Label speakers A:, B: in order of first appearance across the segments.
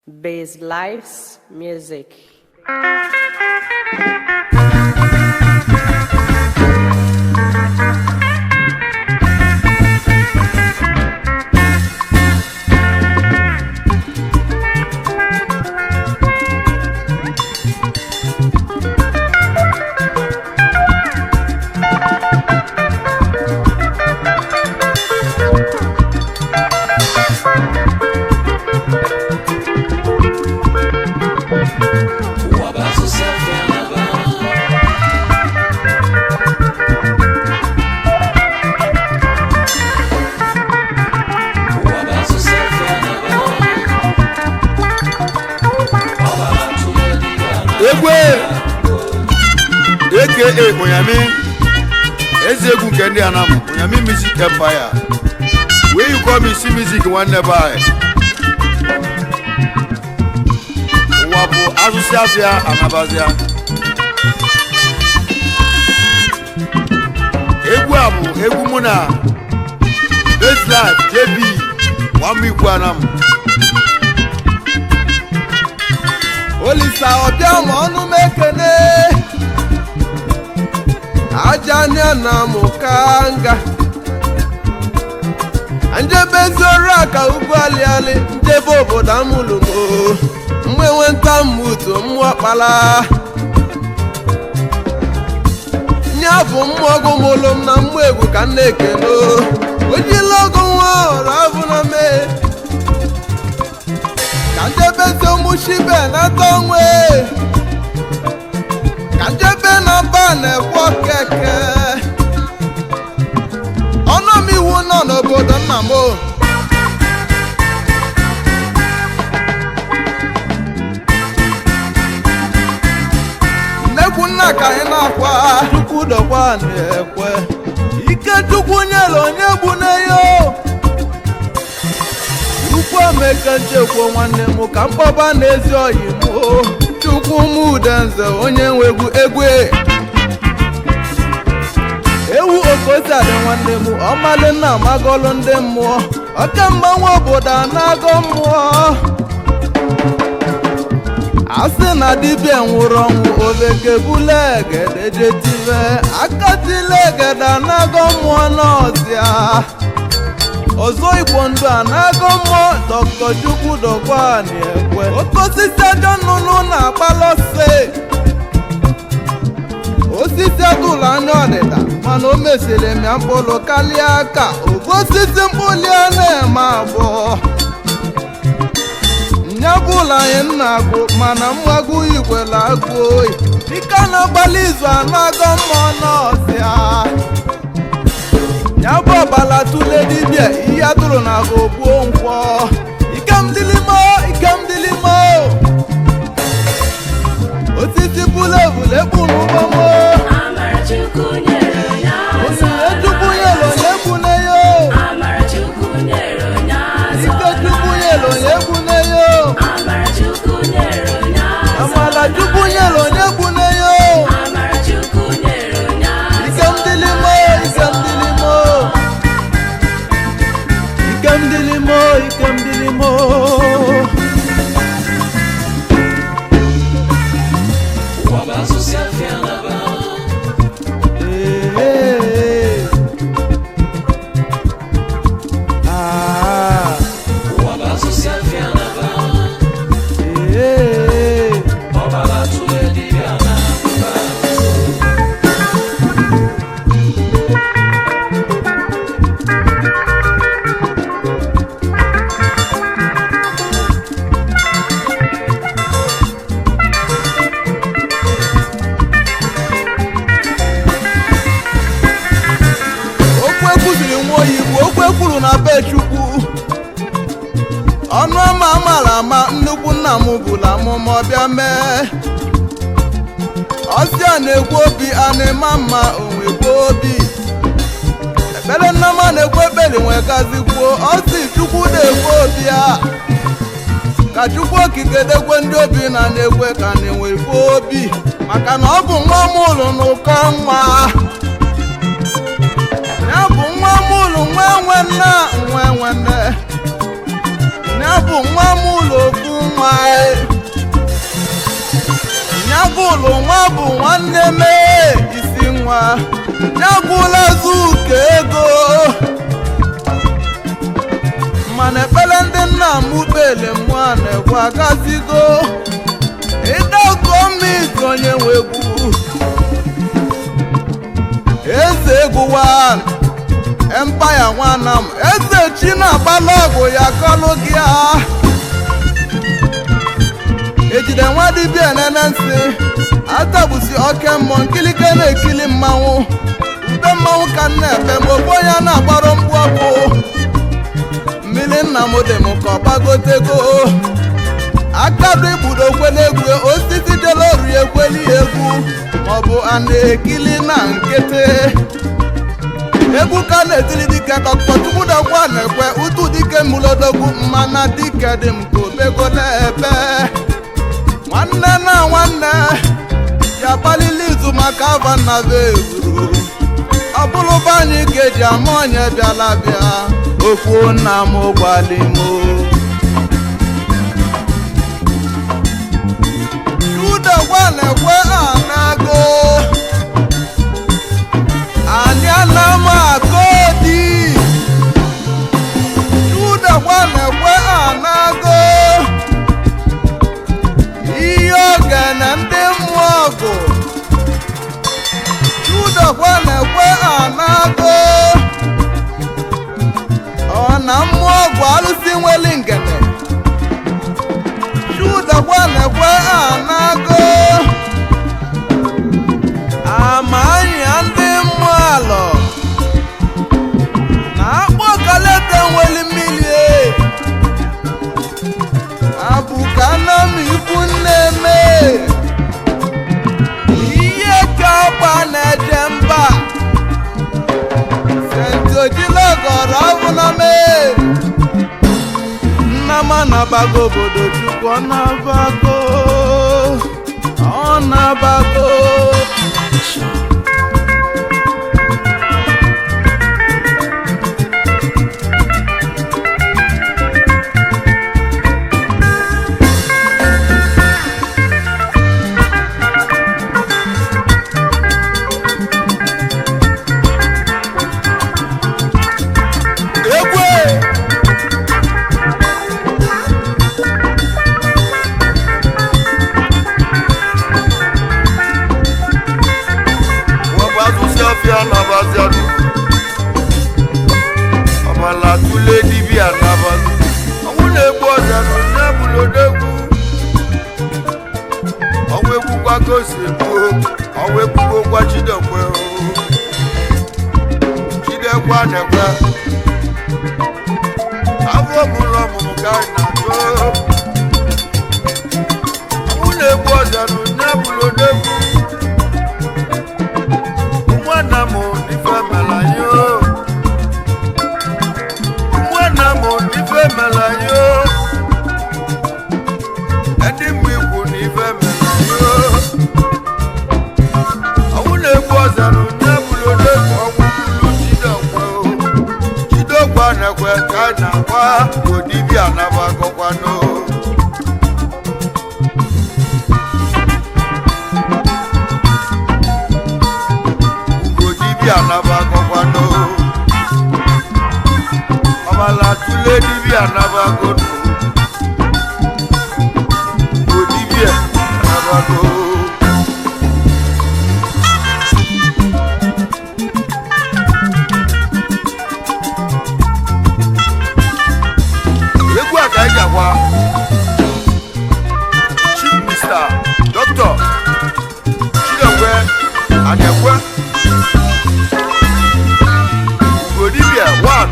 A: Base Lives Music.
B: aka Onyame Ezegu nke ndị Anam Onyame Music Empire where you call me see music one never wabu asụsịasịa anabazia egwu a bụ egwu mụ na Base Life JB Nwamikwu Anam
C: Olisa ọbịa ma ọnụ mekene Ajanya na mukanga Njebe zoro aka ugwu aliali Njebe obodo amụlụmo Mwewe nta mmutu mwakpala Nyabu mwogo molom na mwegu ka nnekeno Ojilogo nwa ọrụ abụ na me Kanjebe se mushibe na tongwe Kanjebe na bane kwa keke Ono mi wuno no bodo namo Neku naka ina kwa Tuku do kwa nekwe Ike tuku nyelo nyebu neyo Chukwu meke nchekwa nwanne m ka mkpọba n'ezi oyi m Chukwu m udenze onye nwegwu egwe Ewu okosi adị nwanne m ọmalị nna magolu ndị mmụọ Oke mgbanwe obodo anago mmụọ Asị na dibịa nwụrụ ọnwụ obeke bule egede jetibe Akatile egede anago mmụọ n'ọzịa Ozo Igbo ndụ anago mmụọ Dr. Chukwu dokwa na-ekwe Okosisi ajọ nnụnụ na-agbalọse Osisi atụla anya ọdịda mana o mesịrị mịa mkpụrụ karịa aka Ogosisi mkpụli a na-eme abụọ Nyabụla anyị nna-agụ mana mmagụ igwela agụ oyi Dịka na-agbalị izu anago mmụọ n'ọzịa Nyabo ọbala tụle dibịa ihe atụrụ na ogbuo nkwọ Ikemdilimo Osisi bule bụ n'ụgbọmo
D: Amarachukwu nyere onye azọ
C: Chukwu nyere onye gbune yo
D: Amarachukwu nyere onye azọ
C: Ike Chukwu nyere onye gbune yo
D: Amarachukwu nyere onye azọ
C: Amala Chukwu nyere onye gbune yo
D: Amarachukwu nyere onye azọ
C: Ikemdilimo Okwe na be Chukwu ọnụ ọma amara ama nnukwu nna m bụla amụma ọbịa mee ọsịa na-ekwu obi a na-ema mma onwekwu obi ekpere nnama na-ekwu ekpere nwegazikwo ọsị Chukwu na-ekwu obi a ka Chukwu okike dekwe ndị obi na-ekwe ka na-enwekwu obi maka na ọ bụ nwa m ụlụ n'ụkọ nwa Ya bụ nwa mụlụ nwa nwanne nyabụ nwa m ụlọ okwu nwa nyagụlụ nwa bụ nwanne mee isi nwa nyagụla zuka ego mana ekpere ndị nna m bele mụa na-ekwe agazigo ịdago mmiri onye nwegwu eze egwu wan empire nwana m eze chi na-agbalụ ọgwụ ya kọlụ gị a ejide nwa dibịa nene nsị atagbusi oke mmụọ nkilike na-ekili mmanwụ ube mmanwụ ka m na-ebe ma ogbu onye na-agbara mgbu ọkụ mmiri nna m dị m ka ọ gbagotego akadu igbudo okwelegwu osisi jele ori ekweli egwu maọbụ a na-ekili na nkịtị egwu ka na-etili dike kọkpọtukwudokwa na-ekwe utu dike mulodogwu mmana dike dị m ka obego na-ebe nwanne na nwanne ya gbalili izu maka avanabe egwuru ọ bụrụba anyị ga-eji ama onye bịala bịa okwu nna m gwalimo udogwa na-ekwe anago anyị anam akodi udogwa na-ekwe anago ihe oge na ndị mmụọ ọgụ udogwa na-ekwe anago ọ na mmụọ ọgwụ alụsị nweli ngene udogwa na-ekwe anago ama anya ndị mmụọ alọ na-akpọ kalete nweli mmiri abụ ka na m ikwu nne-eme ihe ka ọgba na-eje mba sentiojilogoro ọbụname nna m anabago obodo chukwu ọ na-abago
B: ọbala tụle dibịa n'abalị ọnwụ na-egbu ọja na onye bụlodegwu ọnwụ egbukwa ka o si egbuo ọnwụ egbugokwa chidekwe chidekwa na-ekwe afọ ọmụlọ ọmụmụ ka anyị na-atụ ọnwụ na-egbu ọja na onye bụlodegwu nwanna m n'ife mela yo nwanna m n'ife mela yo ndị mgbe ikwu n'ife mela yo ọnwụ na-egbu ọzara onye bụlodegwu ọnwụ bụlu chidokwa na-ekwe ka a na-agba odibịa nabagọkwanụ anabagọkwanụ ọbala tụle dibịa anabago odibịa anabago egwu a ka anyị ga-agwa Chief Mr. Dr. Chidekwe Anekwe Godibia one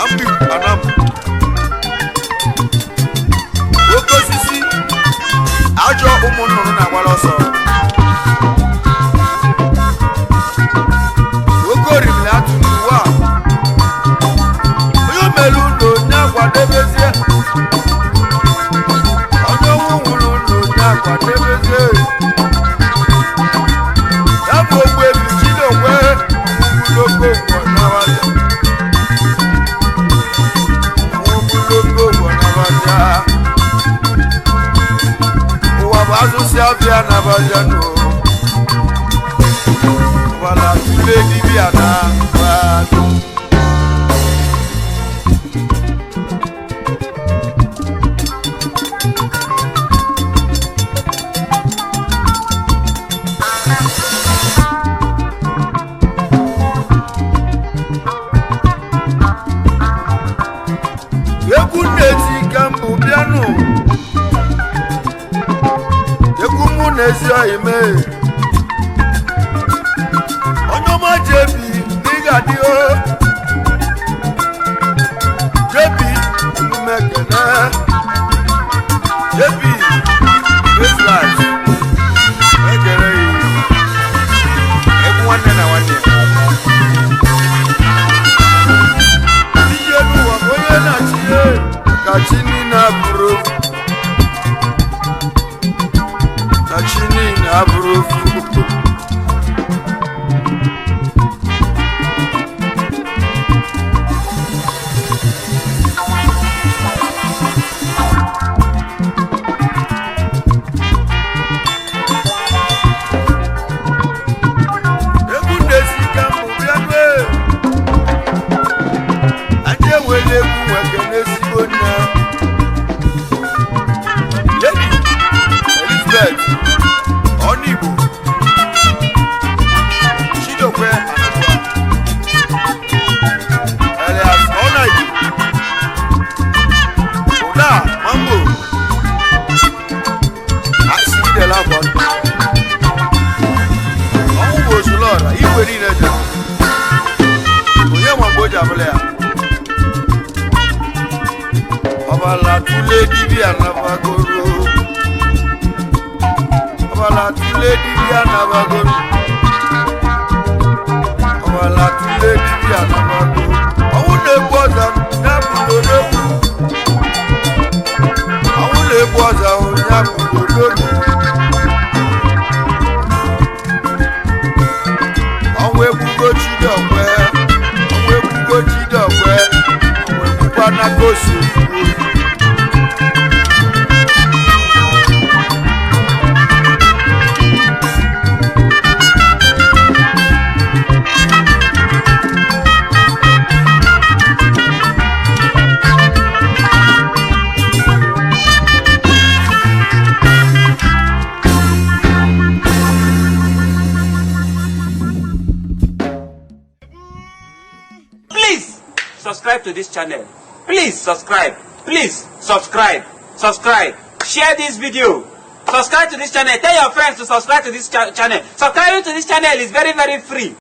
B: Ambi Anam Oke osisi ajọ ụmụ nnụnụ na-agbara ọsọ oke orimiri atụ n'ụwa onye omelu ụlọ onye akwadebezie onye ọnwụ nwụrụ ụlọ onye akwadebezie ya bụ ogbu ebi Chidekwe Ogologo ụgbọ n'abalị Azusi abia na bajano Wala tule dibia na bajano Yekuneti kambu piano Yekumunezi aime Onyoma jebi nigadio Jebi numekene Jebi this life Egere Ekuwane na wane Dijenu wakoye na chiye Kachini na bro Kachini na bro Abala tule dibia na bagoro Abala tule dibia na bagoro Abala tule dibia na bagoro Awune boza nyabulodo Awune boza nyabulodo Awe bugo chidokwe Awe bugo chidokwe Awe bugo na gosu
E: Subscribe to this channel. Please subscribe. Please subscribe. Subscribe. Share this video. Subscribe to this channel. Tell your friends to subscribe to this channel. Subscribing to this channel is very, very free.